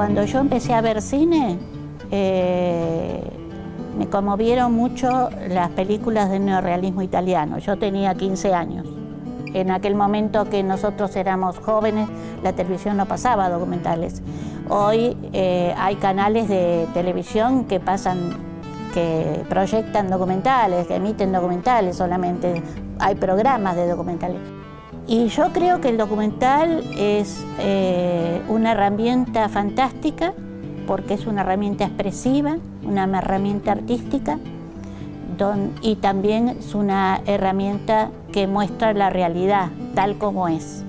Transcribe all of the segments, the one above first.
Cuando yo empecé a ver cine, me conmovieron mucho las películas de neorrealismo italiano. Yo tenía 15 años. En aquel momento que nosotros éramos jóvenes, la televisión no pasaba documentales. Hoy hay canales de televisión que proyectan documentales, que emiten documentales solamente. Hay programas de documentales. Y yo creo que el documental es una herramienta fantástica, porque es una herramienta expresiva, una herramienta artística, y también es una herramienta que muestra la realidad tal como es.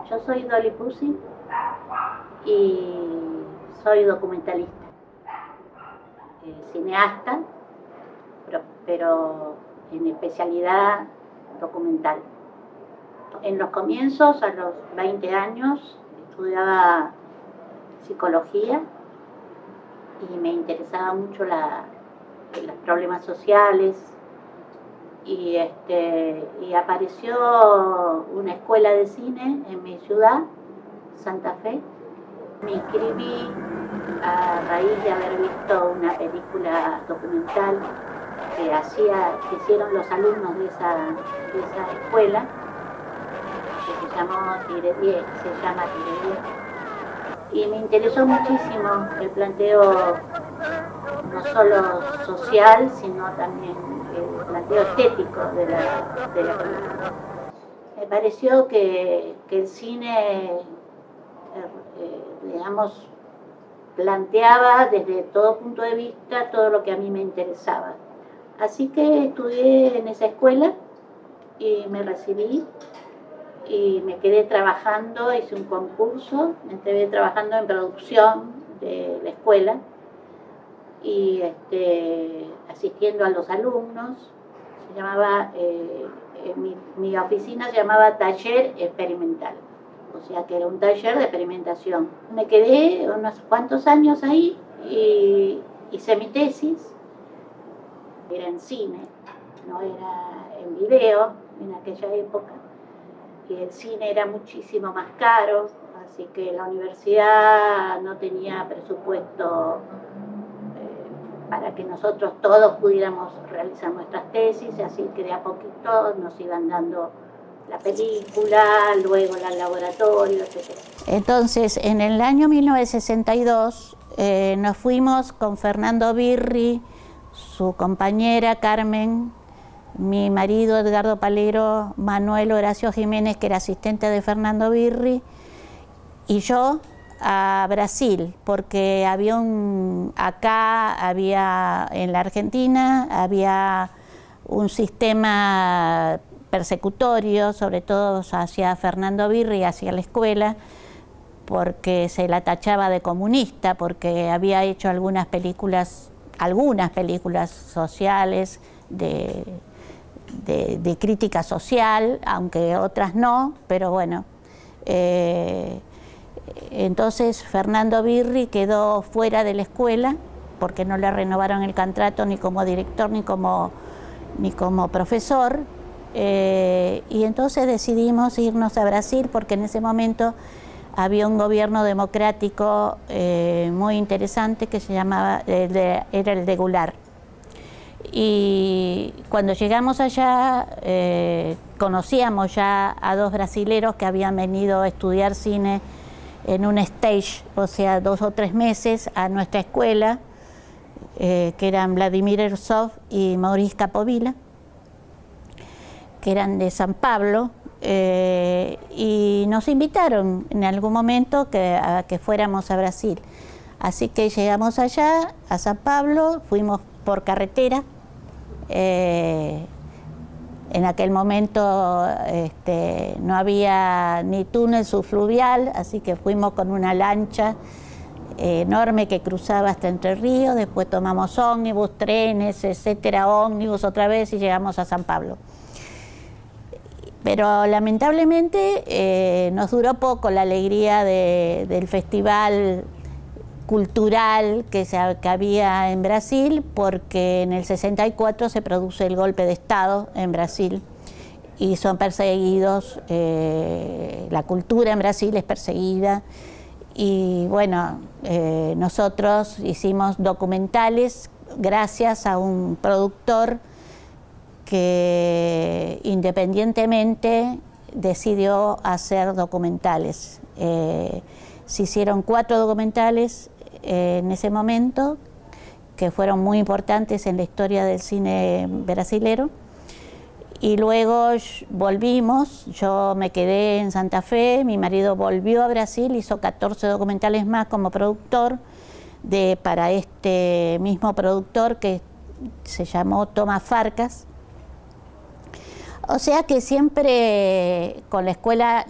Yo soy Dolly Pusi y soy documentalista, cineasta, pero en especialidad documental. En los comienzos, a los 20 años, estudiaba psicología y me interesaba mucho los problemas sociales y apareció una escuela de cine en mi ciudad, Santa Fe. Me inscribí a raíz de haber visto una película documental que hicieron los alumnos de esa escuela, que se llama Tigre 10, y me interesó muchísimo el planteo no solo social, sino también el planteo estético de la película. Me pareció que el cine, digamos, planteaba desde todo punto de vista todo lo que a mí me interesaba. Así que estudié en esa escuela y me recibí y me quedé trabajando, hice un concurso, me quedé trabajando en producción de la escuela y asistiendo a los alumnos. Se llamaba, mi oficina se llamaba Taller Experimental, o sea que era un taller de experimentación. Me quedé unos cuantos años ahí y hice mi tesis. Era en cine, no era en video en aquella época, y el cine era muchísimo más caro, así que la universidad no tenía presupuesto para que nosotros todos pudiéramos realizar nuestras tesis, así que de a poquito nos iban dando la película, luego el laboratorio, etc. Entonces, en el año 1962 nos fuimos con Fernando Birri, su compañera Carmen, mi marido Edgardo Palero, Manuel Horacio Jiménez, que era asistente de Fernando Birri, y yo a Brasil, porque acá en la Argentina había un sistema persecutorio, sobre todo hacia Fernando Birri y hacia la escuela, porque se la tachaba de comunista, porque había hecho algunas películas sociales de crítica social, aunque otras no, pero bueno. Entonces Fernando Birri quedó fuera de la escuela porque no le renovaron el contrato ni como director ni como profesor, y entonces decidimos irnos a Brasil porque en ese momento había un gobierno democrático muy interesante que se llamaba, era el de Goulart. Y cuando llegamos allá, conocíamos ya a dos brasileros que habían venido a estudiar cine en un stage, o sea, 2 o 3 meses a nuestra escuela, que eran Vladimir Herzog y Maurice Capovilla, que eran de San Pablo, y nos invitaron en algún momento a que fuéramos a Brasil. Así que llegamos allá, a San Pablo, fuimos por carretera. En aquel momento no había ni túnel subfluvial, así que fuimos con una lancha enorme que cruzaba hasta Entre Ríos, después tomamos ómnibus, trenes, etcétera, ómnibus otra vez y llegamos a San Pablo. Pero lamentablemente nos duró poco la alegría del festival cultural que había en Brasil, porque en el 64 se produce el golpe de Estado en Brasil y son perseguidos, la cultura en Brasil es perseguida, y bueno, nosotros hicimos documentales gracias a un productor que independientemente decidió hacer documentales. Se hicieron 4 documentales en ese momento, que fueron muy importantes en la historia del cine brasilero, y luego volvimos, yo me quedé en Santa Fe, mi marido volvió a Brasil, hizo 14 documentales más como productor, para este mismo productor que se llamó Tomás Farcas. O sea que siempre con la escuela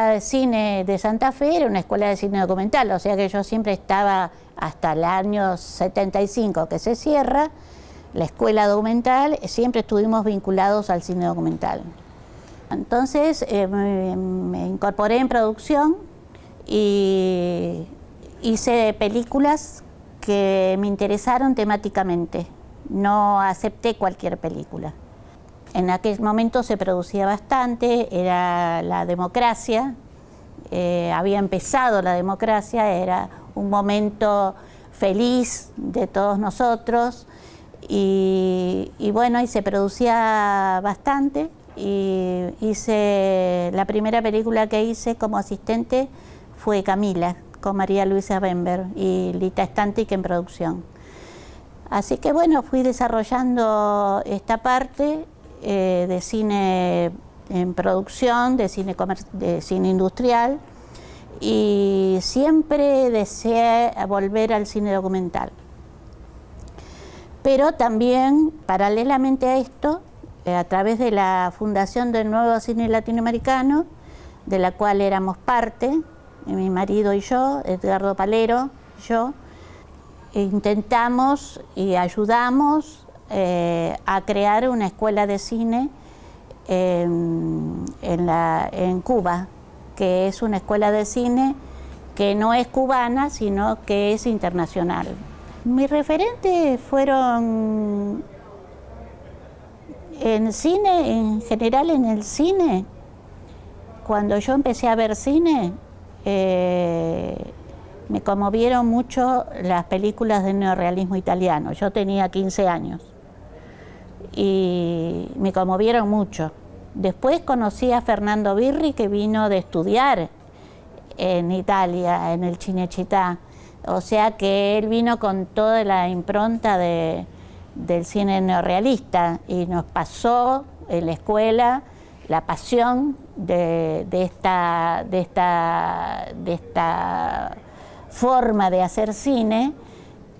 de cine de Santa Fe era una escuela de cine documental, o sea que yo siempre estaba hasta el año 75 que se cierra la escuela documental, siempre estuvimos vinculados al cine documental. Entonces me incorporé en producción y hice películas que me interesaron temáticamente, no acepté cualquier película. En aquel momento se producía bastante, era la democracia, había empezado la democracia, era un momento feliz de todos nosotros y bueno, y se producía bastante, y la primera película que hice como asistente fue Camila, con María Luisa Bember y Lita Stantic en producción. Así que bueno, fui desarrollando esta parte de cine en producción, de cine industrial, y siempre deseé volver al cine documental. Pero también, paralelamente a esto, a través de la Fundación del Nuevo Cine Latinoamericano, de la cual éramos parte, mi marido y yo, Edgardo Palero, yo, intentamos y ayudamos a crear una escuela de cine en Cuba, que es una escuela de cine que no es cubana, sino que es internacional. Mis referentes fueron en cine, en general en el cine. Cuando yo empecé a ver cine, me conmovieron mucho las películas del neorrealismo italiano. Yo tenía 15 años y me conmovieron mucho. Después conocí a Fernando Birri, que vino de estudiar en Italia, en el Cinecittà. O sea que él vino con toda la impronta del cine neorrealista y nos pasó en la escuela la pasión de esta forma de hacer cine,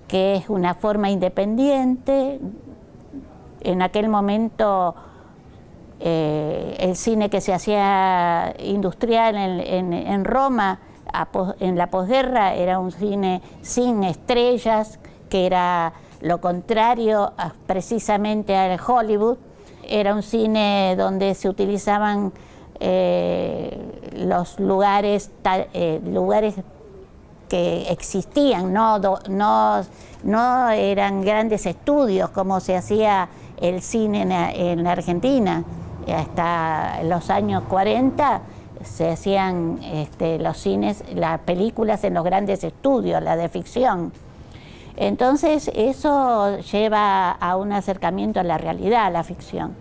que es una forma independiente. En aquel momento el cine que se hacía industrial en Roma, en la posguerra, era un cine sin estrellas, que era lo contrario precisamente al Hollywood. Era un cine donde se utilizaban los lugares que existían, no eran grandes estudios como se hacía el cine en la Argentina. Hasta los años 40 se hacían los cines, las películas en los grandes estudios, la de ficción. Entonces eso lleva a un acercamiento a la realidad, a la ficción.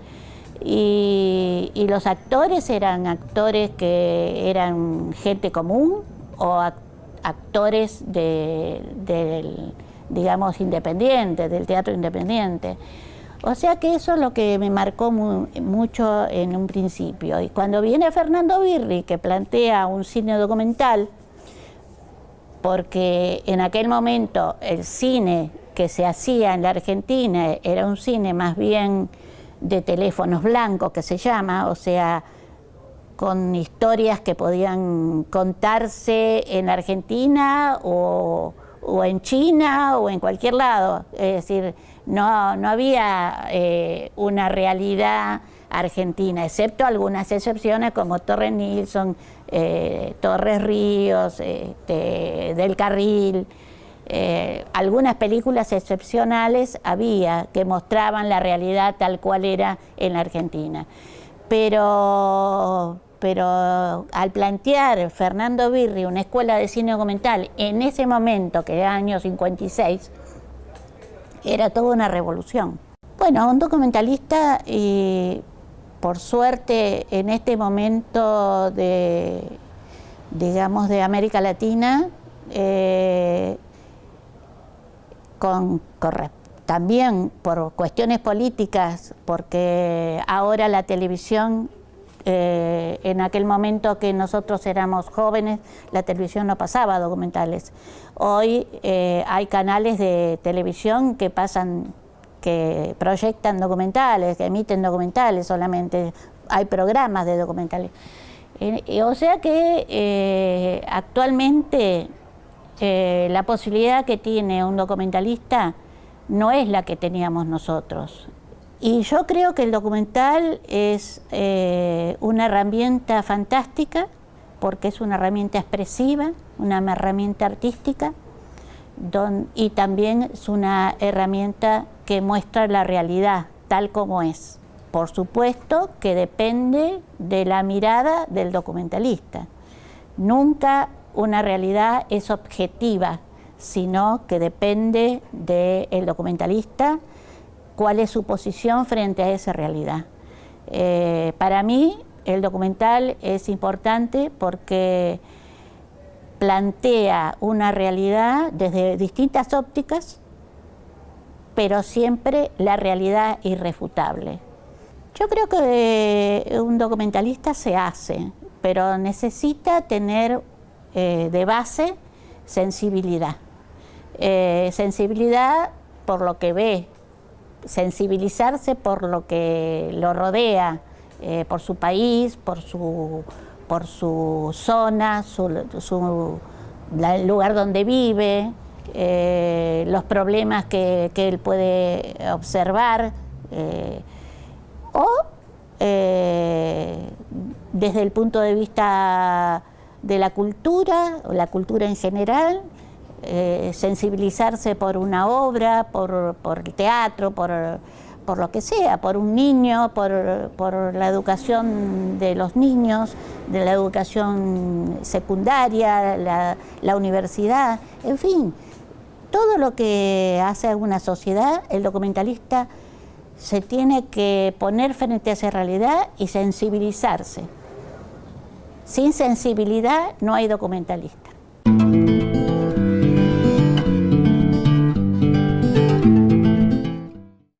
Y los actores eran actores que eran gente común o actores digamos, independientes, del teatro independiente. O sea que eso es lo que me marcó mucho en un principio. Y cuando viene Fernando Birri, que plantea un cine documental, porque en aquel momento el cine que se hacía en la Argentina era un cine más bien de teléfonos blancos, que se llama, o sea, con historias que podían contarse en Argentina o en China o en cualquier lado. Es decir, no había una realidad argentina, excepto algunas excepciones como Torres Nilsson, Torres Ríos, Del Carril, Algunas películas excepcionales había que mostraban la realidad tal cual era en la Argentina. Pero al plantear Fernando Birri una escuela de cine documental en ese momento, que era año 56, era toda una revolución. Bueno, un documentalista, por suerte, en este momento digamos, de América Latina, también por cuestiones políticas, porque ahora la televisión, en aquel momento que nosotros éramos jóvenes, la televisión no pasaba documentales. Hoy hay canales de televisión que proyectan documentales, que emiten documentales solamente, hay programas de documentales. O sea que actualmente la posibilidad que tiene un documentalista no es la que teníamos nosotros. Y yo creo que el documental es una herramienta fantástica, porque es una herramienta expresiva, una herramienta artística, y también es una herramienta que muestra la realidad tal como es. Por supuesto que depende de la mirada del documentalista. Nunca una realidad es objetiva, sino que depende del documentalista cuál es su posición frente a esa realidad. Para mí el documental es importante porque plantea una realidad desde distintas ópticas, pero siempre la realidad irrefutable. Yo creo que un documentalista se hace, pero necesita tener de base sensibilidad. Sensibilidad por lo que ve, sensibilizarse por lo que lo rodea, por su país, por su zona, el lugar donde vive, los problemas que él puede observar, o desde el punto de vista de la cultura, o la cultura en general, sensibilizarse por una obra, por el teatro, por lo que sea, por un niño, por la educación de los niños, de la educación secundaria, la universidad, en fin, todo lo que hace una sociedad, el documentalista se tiene que poner frente a esa realidad y sensibilizarse. Sin sensibilidad no hay documentalista.